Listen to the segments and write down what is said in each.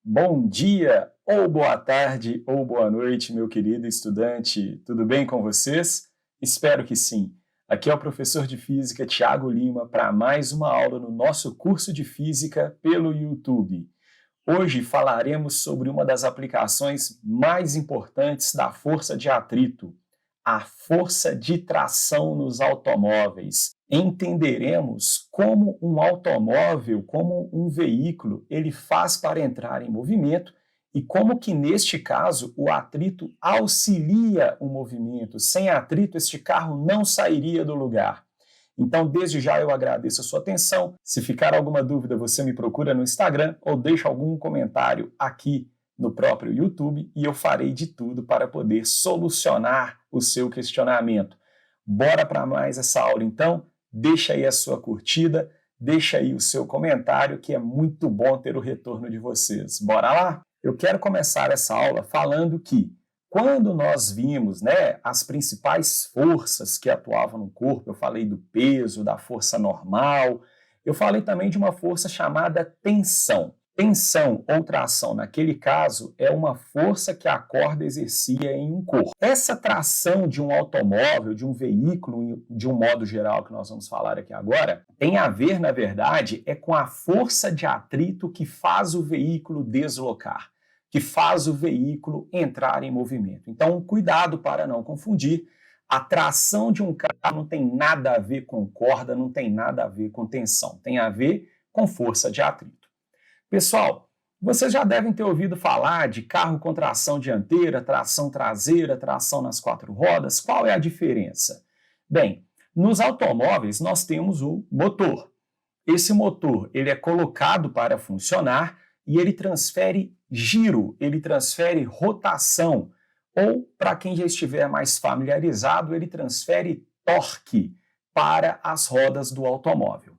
Bom dia, ou boa tarde, ou boa noite, meu querido estudante. Tudo bem com vocês? Espero que sim. Aqui é o professor de Física, Tiago Lima, para mais uma aula no nosso curso de Física pelo YouTube. Hoje falaremos sobre uma das aplicações mais importantes da força de atrito, a força de tração nos automóveis. Entenderemos como um automóvel, como um veículo, ele faz para entrar em movimento e como que, neste caso, o atrito auxilia o movimento. Sem atrito, este carro não sairia do lugar. Então, desde já eu agradeço a sua atenção. Se ficar alguma dúvida, você me procura no Instagram ou deixa algum comentário aqui no próprio YouTube e eu farei de tudo para poder solucionar o seu questionamento. Bora para mais essa aula, então? Deixa aí a sua curtida, deixa aí o seu comentário, que é muito bom ter o retorno de vocês. Bora lá? Eu quero começar essa aula falando que quando nós vimos, as principais forças que atuavam no corpo, eu falei do peso, da força normal, eu falei também de uma força chamada tensão. Tensão ou tração, naquele caso, é uma força que a corda exercia em um corpo. Essa tração de um automóvel, de um veículo, de um modo geral, que nós vamos falar aqui agora, tem a ver, na verdade, com a força de atrito que faz o veículo deslocar, que faz o veículo entrar em movimento. Então, cuidado para não confundir. A tração de um carro não tem nada a ver com corda, não tem nada a ver com tensão, tem a ver com força de atrito. Pessoal, vocês já devem ter ouvido falar de carro com tração dianteira, tração traseira, tração nas quatro rodas. Qual é a diferença? Bem, nos automóveis nós temos o motor. Esse motor ele é colocado para funcionar e ele transfere giro, ele transfere rotação, ou, para quem já estiver mais familiarizado, ele transfere torque para as rodas do automóvel.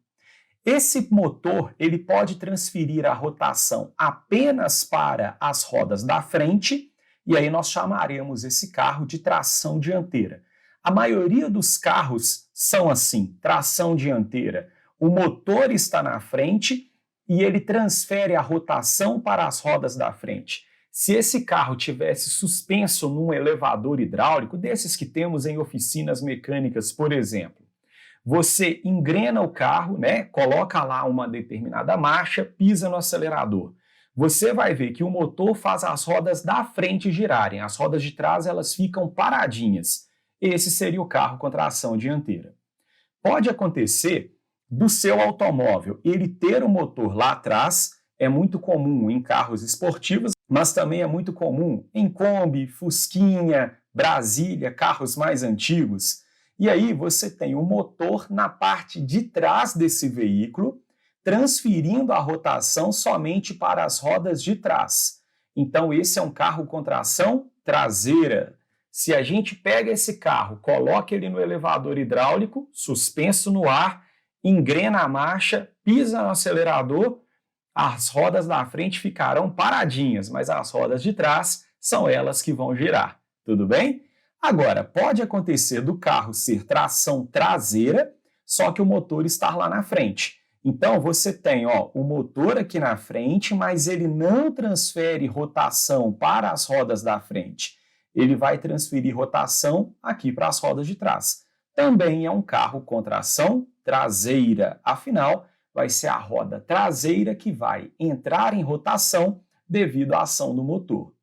Esse motor ele pode transferir a rotação apenas para as rodas da frente, e aí nós chamaremos esse carro de tração dianteira. A maioria dos carros são assim, tração dianteira. O motor está na frente e ele transfere a rotação para as rodas da frente. Se esse carro tivesse suspenso num elevador hidráulico, desses que temos em oficinas mecânicas, por exemplo, você engrena o carro, coloca lá uma determinada marcha, pisa no acelerador. Você vai ver que o motor faz as rodas da frente girarem, as rodas de trás elas ficam paradinhas. Esse seria o carro com tração dianteira. Pode acontecer do seu automóvel ele ter o motor lá atrás, é muito comum em carros esportivos, mas também é muito comum em Kombi, Fusquinha, Brasília, carros mais antigos. E aí você tem o motor na parte de trás desse veículo, transferindo a rotação somente para as rodas de trás. Então esse é um carro com tração traseira. Se a gente pega esse carro, coloca ele no elevador hidráulico, suspenso no ar, engrena a marcha, pisa no acelerador, as rodas da frente ficarão paradinhas, mas as rodas de trás são elas que vão girar. Tudo bem? Agora, pode acontecer do carro ser tração traseira, só que o motor está lá na frente. Então, você tem o motor aqui na frente, mas ele não transfere rotação para as rodas da frente. Ele vai transferir rotação aqui para as rodas de trás. Também é um carro com tração traseira. Afinal, vai ser a roda traseira que vai entrar em rotação devido à ação do motor.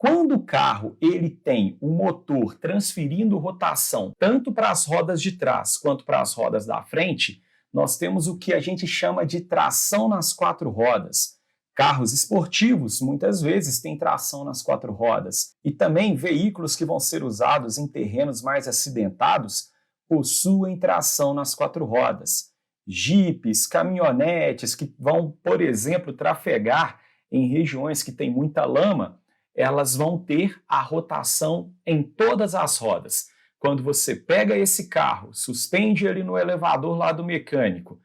Quando o carro ele tem o motor transferindo rotação tanto para as rodas de trás quanto para as rodas da frente, nós temos o que a gente chama de tração nas quatro rodas. Carros esportivos muitas vezes têm tração nas quatro rodas e também veículos que vão ser usados em terrenos mais acidentados possuem tração nas quatro rodas. Jipes, caminhonetes que vão, por exemplo, trafegar em regiões que tem muita lama, elas vão ter a rotação em todas as rodas. Quando você pega esse carro, suspende ele no elevador lá do mecânico,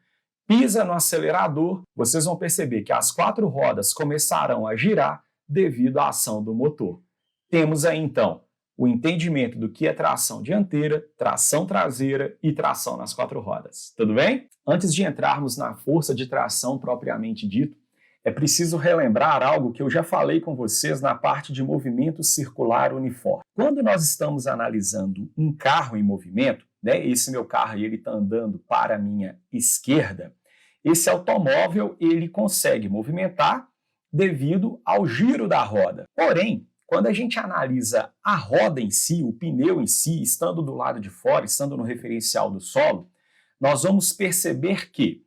pisa no acelerador, vocês vão perceber que as quatro rodas começarão a girar devido à ação do motor. Temos aí, então, o entendimento do que é tração dianteira, tração traseira e tração nas quatro rodas. Tudo bem? Antes de entrarmos na força de tração propriamente dito, é preciso relembrar algo que eu já falei com vocês na parte de movimento circular uniforme. Quando nós estamos analisando um carro em movimento, né, esse meu carro ele está andando para a minha esquerda, esse automóvel ele consegue movimentar devido ao giro da roda. Porém, quando a gente analisa a roda em si, o pneu em si, estando do lado de fora, estando no referencial do solo, nós vamos perceber que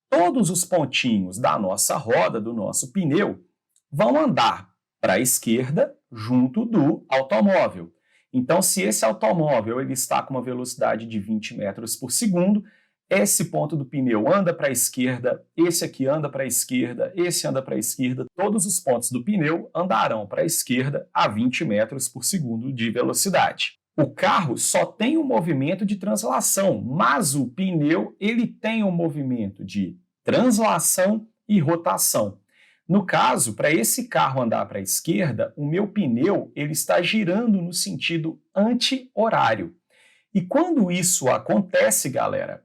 todos os pontinhos da nossa roda, do nosso pneu, vão andar para a esquerda junto do automóvel. Então, se esse automóvel ele está com uma velocidade de 20 metros por segundo, esse ponto do pneu anda para a esquerda, esse aqui anda para a esquerda, esse anda para a esquerda, todos os pontos do pneu andarão para a esquerda a 20 metros por segundo de velocidade. O carro só tem um movimento de translação, mas o pneu ele tem um movimento de translação e rotação. No caso, para esse carro andar para a esquerda, o meu pneu ele está girando no sentido anti-horário. E quando isso acontece, galera,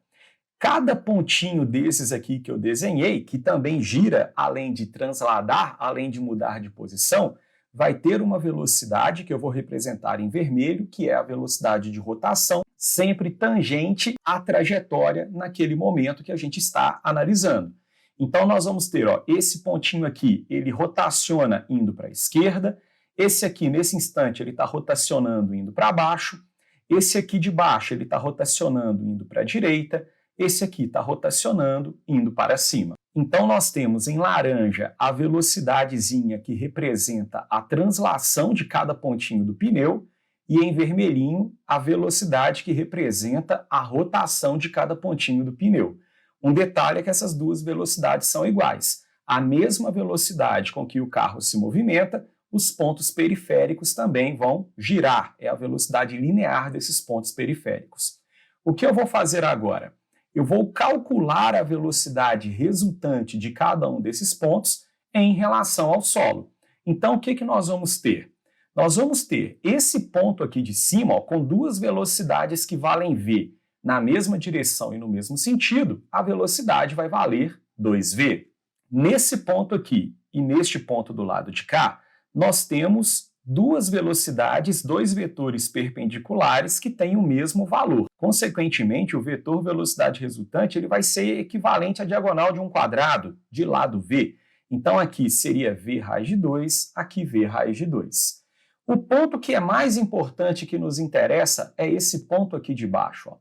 cada pontinho desses aqui que eu desenhei, que também gira, além de transladar, além de mudar de posição, vai ter uma velocidade que eu vou representar em vermelho, que é a velocidade de rotação, sempre tangente à trajetória naquele momento que a gente está analisando. Então nós vamos ter, esse pontinho aqui, ele rotaciona indo para a esquerda, esse aqui, nesse instante, ele está rotacionando indo para baixo, esse aqui de baixo, ele está rotacionando indo para a direita, esse aqui está rotacionando indo para cima. Então nós temos em laranja a velocidadezinha que representa a translação de cada pontinho do pneu e em vermelhinho a velocidade que representa a rotação de cada pontinho do pneu. Um detalhe é que essas duas velocidades são iguais. A mesma velocidade com que o carro se movimenta, os pontos periféricos também vão girar. É a velocidade linear desses pontos periféricos. O que eu vou fazer agora? Eu vou calcular a velocidade resultante de cada um desses pontos em relação ao solo. Então, o que nós vamos ter? Nós vamos ter esse ponto aqui de cima, com duas velocidades que valem v na mesma direção e no mesmo sentido, a velocidade vai valer 2v. Nesse ponto aqui e neste ponto do lado de cá, nós temos duas velocidades, dois vetores perpendiculares que têm o mesmo valor. Consequentemente, o vetor velocidade resultante ele vai ser equivalente à diagonal de um quadrado de lado v. Então aqui seria v raiz de 2, aqui v raiz de 2. O ponto que é mais importante que nos interessa é esse ponto aqui de baixo.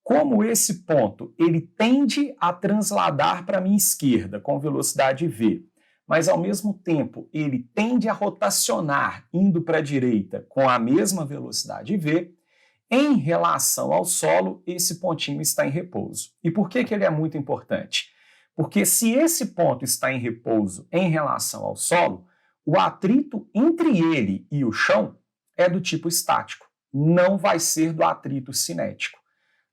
Como esse ponto ele tende a transladar para a minha esquerda com velocidade v, mas ao mesmo tempo ele tende a rotacionar indo para a direita com a mesma velocidade v, em relação ao solo, esse pontinho está em repouso. E por que ele é muito importante? Porque se esse ponto está em repouso em relação ao solo, o atrito entre ele e o chão é do tipo estático, não vai ser do atrito cinético.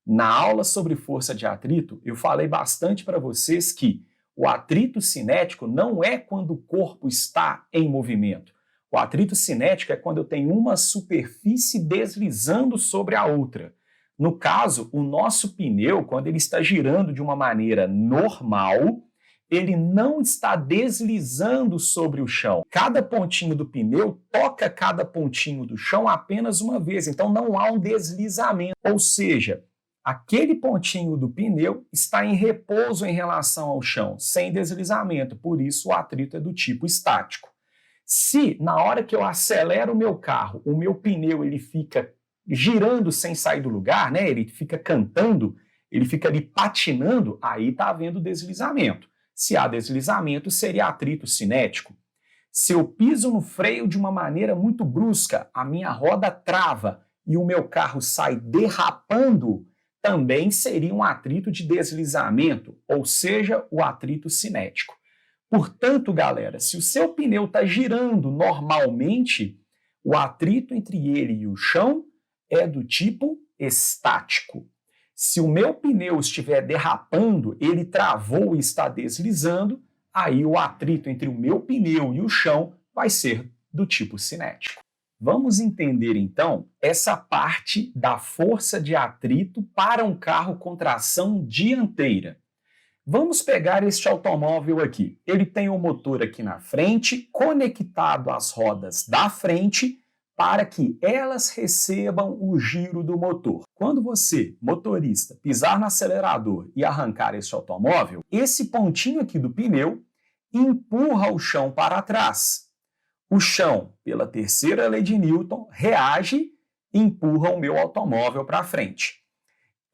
Na aula sobre força de atrito, eu falei bastante para vocês que o atrito cinético não é quando o corpo está em movimento. O atrito cinético é quando eu tenho uma superfície deslizando sobre a outra. No caso, o nosso pneu, quando ele está girando de uma maneira normal, ele não está deslizando sobre o chão. Cada pontinho do pneu toca cada pontinho do chão apenas uma vez, então não há um deslizamento. Ou seja, aquele pontinho do pneu está em repouso em relação ao chão, sem deslizamento, por isso o atrito é do tipo estático. Se, na hora que eu acelero o meu carro, o meu pneu ele fica girando sem sair do lugar, né? Ele fica cantando, ele fica ali patinando, aí está havendo deslizamento. Se há deslizamento, seria atrito cinético. Se eu piso no freio de uma maneira muito brusca, a minha roda trava e o meu carro sai derrapando, também seria um atrito de deslizamento, ou seja, o atrito cinético. Portanto, galera, se o seu pneu está girando normalmente, o atrito entre ele e o chão é do tipo estático. Se o meu pneu estiver derrapando, ele travou e está deslizando, aí o atrito entre o meu pneu e o chão vai ser do tipo cinético. Vamos entender, então, essa parte da força de atrito para um carro com tração dianteira. Vamos pegar este automóvel aqui. Ele tem o motor aqui na frente, conectado às rodas da frente, para que elas recebam o giro do motor. Quando você, motorista, pisar no acelerador e arrancar este automóvel, esse pontinho aqui do pneu empurra o chão para trás. O chão, pela terceira lei de Newton, reage e empurra o meu automóvel para frente.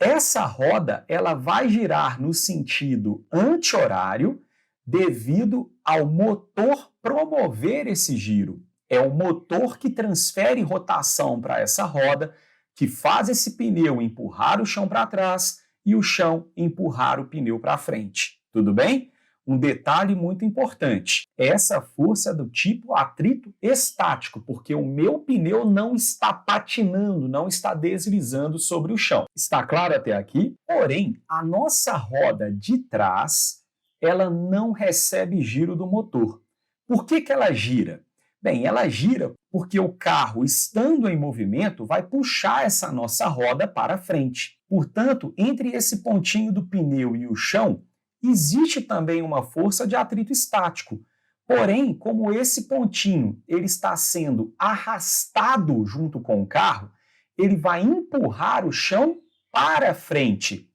Essa roda ela vai girar no sentido anti-horário devido ao motor promover esse giro. É o motor que transfere rotação para essa roda, que faz esse pneu empurrar o chão para trás e o chão empurrar o pneu para frente. Tudo bem? Um detalhe muito importante, essa força é do tipo atrito estático, porque o meu pneu não está patinando, não está deslizando sobre o chão. Está claro até aqui? Porém, a nossa roda de trás, ela não recebe giro do motor. Por que ela gira? Bem, ela gira porque o carro, estando em movimento, vai puxar essa nossa roda para frente. Portanto, entre esse pontinho do pneu e o chão, existe também uma força de atrito estático. Porém, como esse pontinho ele está sendo arrastado junto com o carro, ele vai empurrar o chão para frente.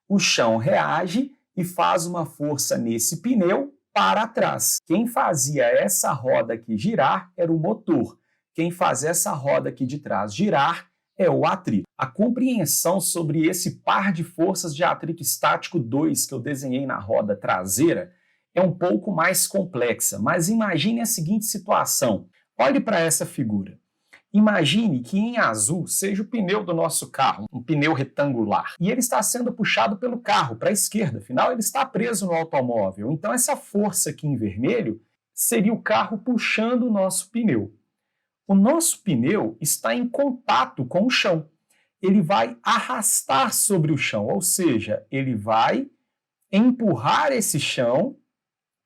O chão reage e faz uma força nesse pneu para trás. Quem fazia essa roda aqui girar era o motor. Quem faz essa roda aqui de trás girar é o atrito. A compreensão sobre esse par de forças de atrito estático 2 que eu desenhei na roda traseira é um pouco mais complexa, mas imagine a seguinte situação. Olhe para essa figura. Imagine que em azul seja o pneu do nosso carro, um pneu retangular, e ele está sendo puxado pelo carro para a esquerda, afinal ele está preso no automóvel. Então essa força aqui em vermelho seria o carro puxando o nosso pneu. O nosso pneu está em contato com o chão. Ele vai arrastar sobre o chão, ou seja, ele vai empurrar esse chão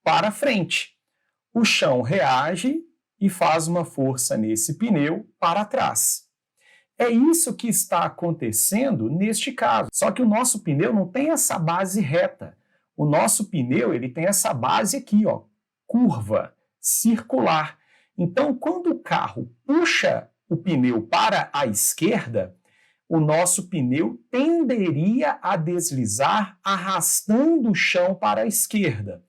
para frente. O chão reage e faz uma força nesse pneu para trás. É isso que está acontecendo neste caso. Só que o nosso pneu não tem essa base reta. O nosso pneu ele tem essa base aqui, ó, curva, circular. Então, quando o carro puxa o pneu para a esquerda, o nosso pneu tenderia a deslizar arrastando o chão para a esquerda.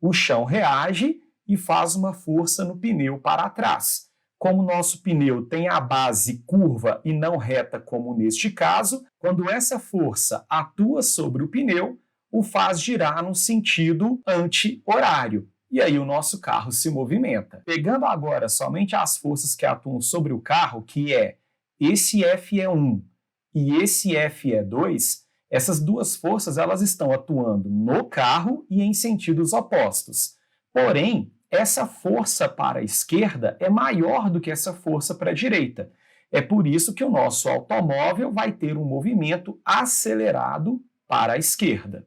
O chão reage e faz uma força no pneu para trás. Como o nosso pneu tem a base curva e não reta, como neste caso, quando essa força atua sobre o pneu, o faz girar no sentido anti-horário. E aí o nosso carro se movimenta. Pegando agora somente as forças que atuam sobre o carro, que é esse FE1 e esse FE2, essas duas forças elas estão atuando no carro e em sentidos opostos. Porém, essa força para a esquerda é maior do que essa força para a direita. É por isso que o nosso automóvel vai ter um movimento acelerado para a esquerda.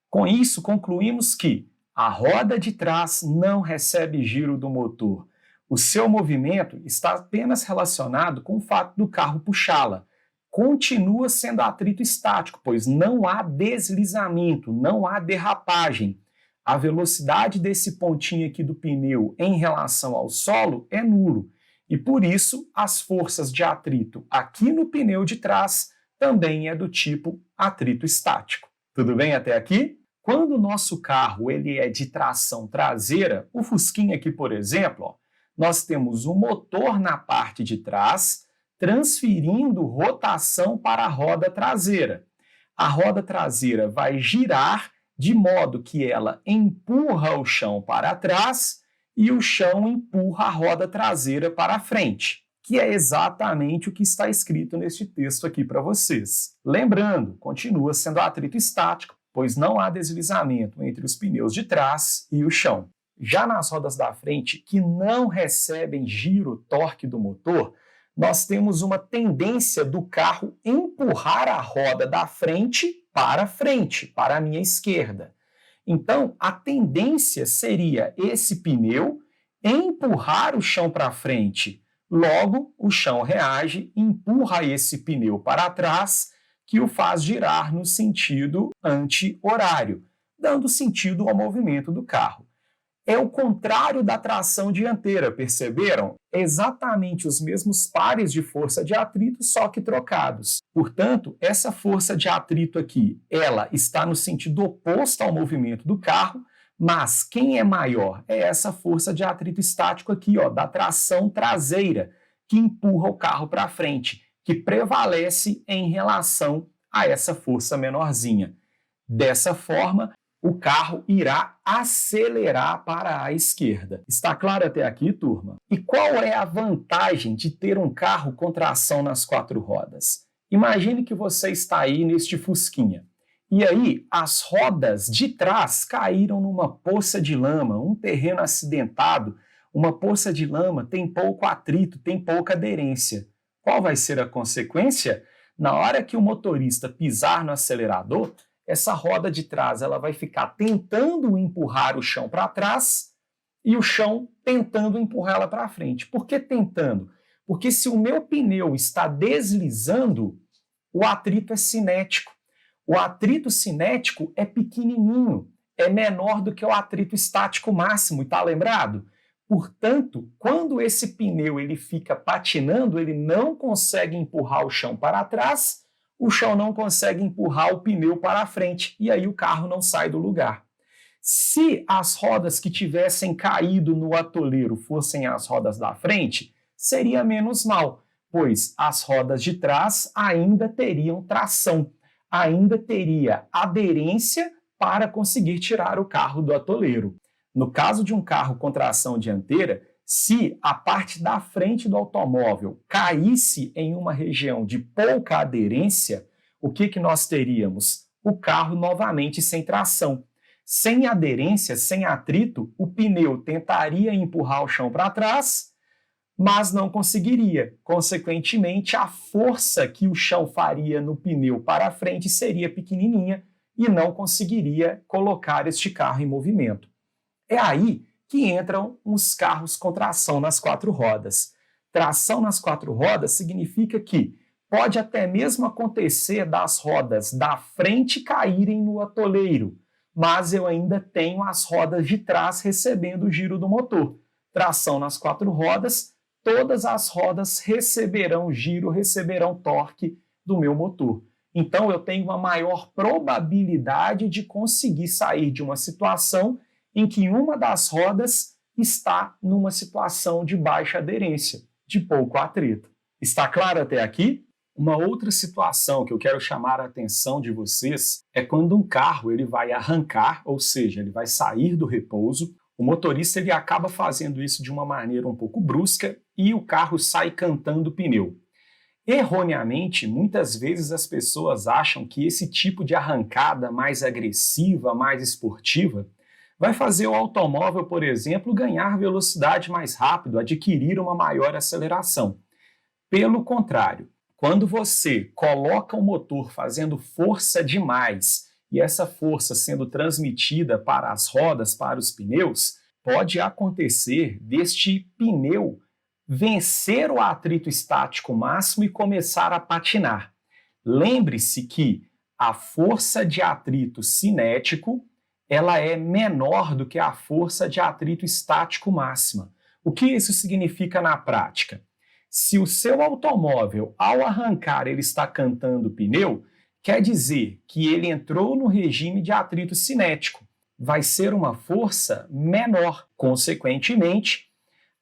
Com isso, concluímos que a roda de trás não recebe giro do motor. O seu movimento está apenas relacionado com o fato do carro puxá-la. Continua sendo atrito estático, pois não há deslizamento, não há derrapagem. A velocidade desse pontinho aqui do pneu em relação ao solo é nulo. E por isso, as forças de atrito aqui no pneu de trás também é do tipo atrito estático. Tudo bem até aqui? Quando o nosso carro ele é de tração traseira, o Fusquinha aqui, por exemplo, ó, nós temos o motor na parte de trás, transferindo rotação para a roda traseira. A roda traseira vai girar de modo que ela empurra o chão para trás e o chão empurra a roda traseira para a frente, que é exatamente o que está escrito neste texto aqui para vocês. Lembrando, continua sendo atrito estático, pois não há deslizamento entre os pneus de trás e o chão. Já nas rodas da frente, que não recebem giro, torque do motor, nós temos uma tendência do carro empurrar a roda da frente, para a minha esquerda. Então, a tendência seria esse pneu empurrar o chão para frente. Logo, o chão reage e empurra esse pneu para trás, que o faz girar no sentido anti-horário. dando sentido ao movimento do carro. É o contrário da tração dianteira, perceberam? É exatamente os mesmos pares de força de atrito, só que trocados. Portanto, essa força de atrito aqui, ela está no sentido oposto ao movimento do carro, mas quem é maior é essa força de atrito estático aqui, ó, da tração traseira, que empurra o carro para frente, que prevalece em relação a essa força menorzinha. Dessa forma, o carro irá acelerar para a esquerda. Está claro até aqui, turma? E qual é a vantagem de ter um carro com tração nas 4 rodas? Imagine que você está aí neste Fusquinha. E aí, as rodas de trás caíram numa poça de lama, um terreno acidentado. Uma poça de lama tem pouco atrito, tem pouca aderência. Qual vai ser a consequência? Na hora que o motorista pisar no acelerador, essa roda de trás ela vai ficar tentando empurrar o chão para trás e o chão tentando empurrá-la para frente. Por que tentando? Porque se o meu pneu está deslizando, o atrito é cinético. O atrito cinético é pequenininho, é menor do que o atrito estático máximo, está lembrado? Portanto, quando esse pneu ele fica patinando, ele não consegue empurrar o chão para trás, o chão não consegue empurrar o pneu para a frente e aí o carro não sai do lugar. Se as rodas que tivessem caído no atoleiro fossem as rodas da frente, seria menos mal, pois as rodas de trás ainda teriam tração, ainda teria aderência para conseguir tirar o carro do atoleiro. No caso de um carro com tração dianteira, se a parte da frente do automóvel caísse em uma região de pouca aderência, o que nós teríamos? O carro novamente sem tração. Sem aderência, sem atrito, o pneu tentaria empurrar o chão para trás, mas não conseguiria. Consequentemente, a força que o chão faria no pneu para frente seria pequenininha e não conseguiria colocar este carro em movimento. É aí que entram os carros com tração nas 4 rodas. Tração nas 4 rodas significa que pode até mesmo acontecer das rodas da frente caírem no atoleiro, mas eu ainda tenho as rodas de trás recebendo o giro do motor. Tração nas 4 rodas, todas as rodas receberão giro, receberão torque do meu motor. Então eu tenho uma maior probabilidade de conseguir sair de uma situação em que uma das rodas está numa situação de baixa aderência, de pouco atrito. Está claro até aqui? Uma outra situação que eu quero chamar a atenção de vocês é quando um carro ele vai arrancar, ou seja, ele vai sair do repouso. O motorista ele acaba fazendo isso de uma maneira um pouco brusca e o carro sai cantando o pneu. Erroneamente, muitas vezes as pessoas acham que esse tipo de arrancada mais agressiva, mais esportiva, vai fazer o automóvel, por exemplo, ganhar velocidade mais rápido, adquirir uma maior aceleração. Pelo contrário, quando você coloca o motor fazendo força demais e essa força sendo transmitida para as rodas, para os pneus, pode acontecer deste pneu vencer o atrito estático máximo e começar a patinar. Lembre-se que a força de atrito cinético ela é menor do que a força de atrito estático máxima. O que isso significa na prática? Se o seu automóvel, ao arrancar, ele está cantando o pneu, quer dizer que ele entrou no regime de atrito cinético. Vai ser uma força menor. Consequentemente,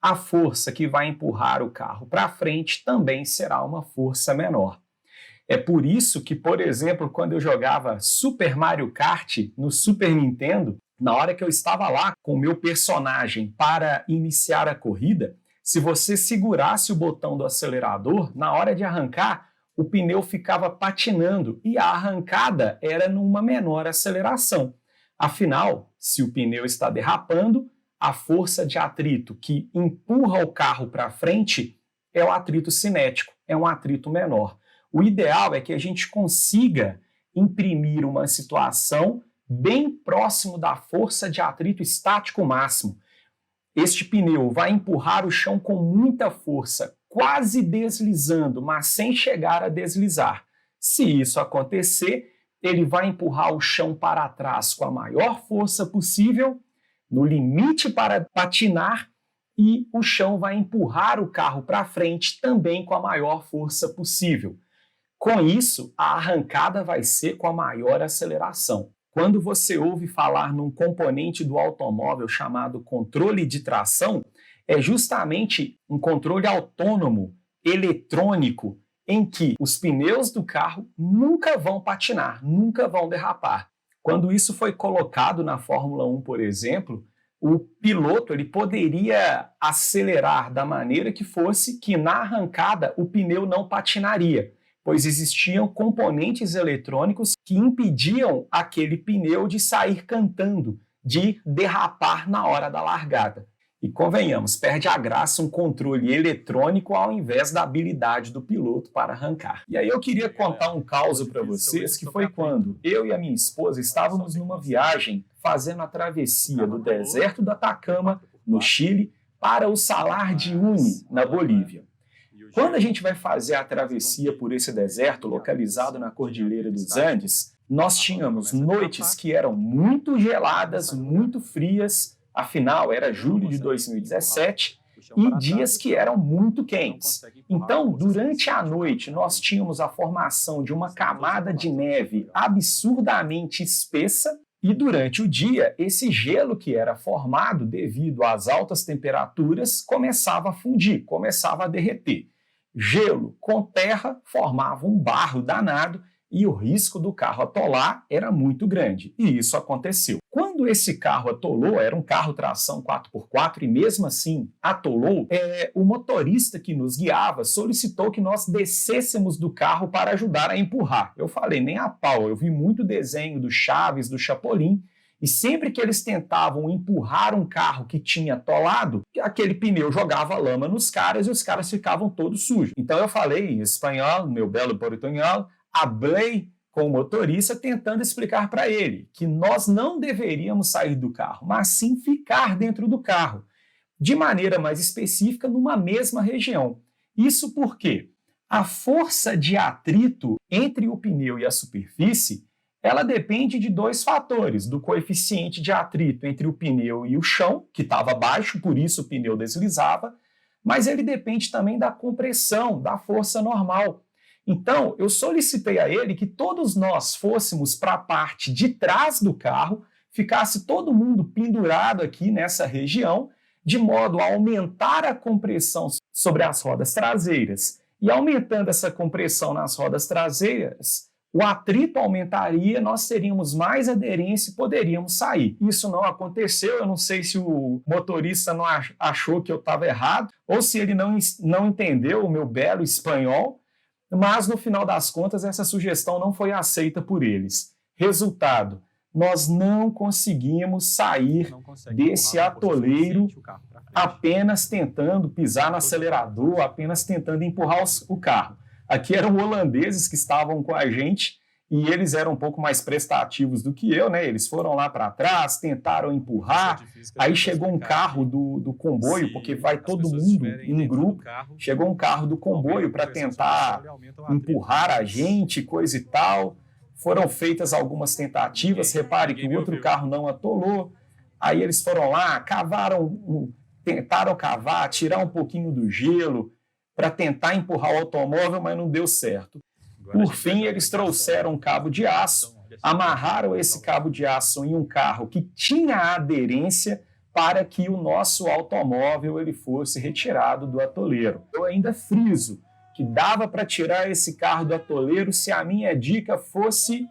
a força que vai empurrar o carro para frente também será uma força menor. É por isso que, por exemplo, quando eu jogava Super Mario Kart no Super Nintendo, na hora que eu estava lá com o meu personagem para iniciar a corrida, se você segurasse o botão do acelerador, na hora de arrancar, o pneu ficava patinando e a arrancada era numa menor aceleração. Afinal, se o pneu está derrapando, a força de atrito que empurra o carro para frente é o atrito cinético, é um atrito menor. O ideal é que a gente consiga imprimir uma situação bem próximo da força de atrito estático máximo. Este pneu vai empurrar o chão com muita força, quase deslizando, mas sem chegar a deslizar. Se isso acontecer, ele vai empurrar o chão para trás com a maior força possível, no limite para patinar, e o chão vai empurrar o carro para frente também com a maior força possível. Com isso, a arrancada vai ser com a maior aceleração. Quando você ouve falar num componente do automóvel chamado controle de tração, é justamente um controle autônomo, eletrônico, em que os pneus do carro nunca vão patinar, nunca vão derrapar. Quando isso foi colocado na Fórmula 1, por exemplo, o piloto ele poderia acelerar da maneira que fosse, que na arrancada o pneu não patinaria, pois existiam componentes eletrônicos que impediam aquele pneu de sair cantando, de derrapar na hora da largada. E convenhamos, perde a graça um controle eletrônico ao invés da habilidade do piloto para arrancar. E aí eu queria contar um caso para vocês, que foi quando eu e a minha esposa estávamos numa viagem fazendo a travessia do deserto do Atacama, no Chile, para o Salar de Uyuni, na Bolívia. Quando a gente vai fazer a travessia por esse deserto, localizado na Cordilheira dos Andes, nós tínhamos noites que eram muito geladas, muito frias, afinal era julho de 2017, e dias que eram muito quentes. Então, durante a noite, nós tínhamos a formação de uma camada de neve absurdamente espessa, e durante o dia, esse gelo que era formado devido às altas temperaturas começava a fundir, começava a derreter. Gelo com terra formava um barro danado e o risco do carro atolar era muito grande. E isso aconteceu. Quando esse carro atolou, era um carro tração 4x4 e mesmo assim atolou, o motorista que nos guiava solicitou que nós descêssemos do carro para ajudar a empurrar. Eu falei, nem a pau, eu vi muito desenho do Chaves, do Chapolin, e sempre que eles tentavam empurrar um carro que tinha atolado, aquele pneu jogava lama nos caras e os caras ficavam todos sujos. Então eu falei em espanhol, meu belo portunhol, hablei com o motorista tentando explicar para ele que nós não deveríamos sair do carro, mas sim ficar dentro do carro, de maneira mais específica numa mesma região. Isso porque a força de atrito entre o pneu e a superfície, ela depende de dois fatores, do coeficiente de atrito entre o pneu e o chão, que estava baixo, por isso o pneu deslizava, mas ele depende também da compressão, da força normal. Então, eu solicitei a ele que todos nós fôssemos para a parte de trás do carro, ficasse todo mundo pendurado aqui nessa região, de modo a aumentar a compressão sobre as rodas traseiras. E aumentando essa compressão nas rodas traseiras, o atrito aumentaria, nós teríamos mais aderência e poderíamos sair. Isso não aconteceu, eu não sei se o motorista não achou que eu estava errado, ou se ele não entendeu o meu belo espanhol, mas no final das contas essa sugestão não foi aceita por eles. Resultado, nós não conseguimos sair desse atoleiro apenas tentando pisar no acelerador, apenas tentando empurrar o carro. Aqui eram holandeses que estavam com a gente e eles eram um pouco mais prestativos do que eu, né? Eles foram lá para trás, tentaram empurrar, aí chegou um carro do comboio, porque vai todo mundo em grupo, chegou um carro do comboio para tentar empurrar a gente, coisa e tal. Foram feitas algumas tentativas, repare que o outro carro não atolou, aí eles foram lá, tentaram cavar, tirar um pouquinho do gelo, para tentar empurrar o automóvel, mas não deu certo. Por fim, eles trouxeram um cabo de aço, amarraram esse cabo de aço em um carro que tinha aderência para que o nosso automóvel ele fosse retirado do atoleiro. Eu ainda friso que dava para tirar esse carro do atoleiro se a minha dica fosse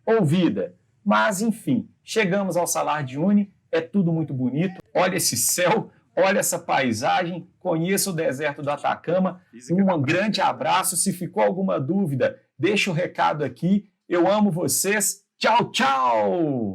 ouvida. Mas, enfim, chegamos ao Salar de Uyuni, é tudo muito bonito, olha esse céu, olha essa paisagem, conheça o deserto do Atacama, um grande abraço, se ficou alguma dúvida, deixa o recado aqui, eu amo vocês, tchau, tchau!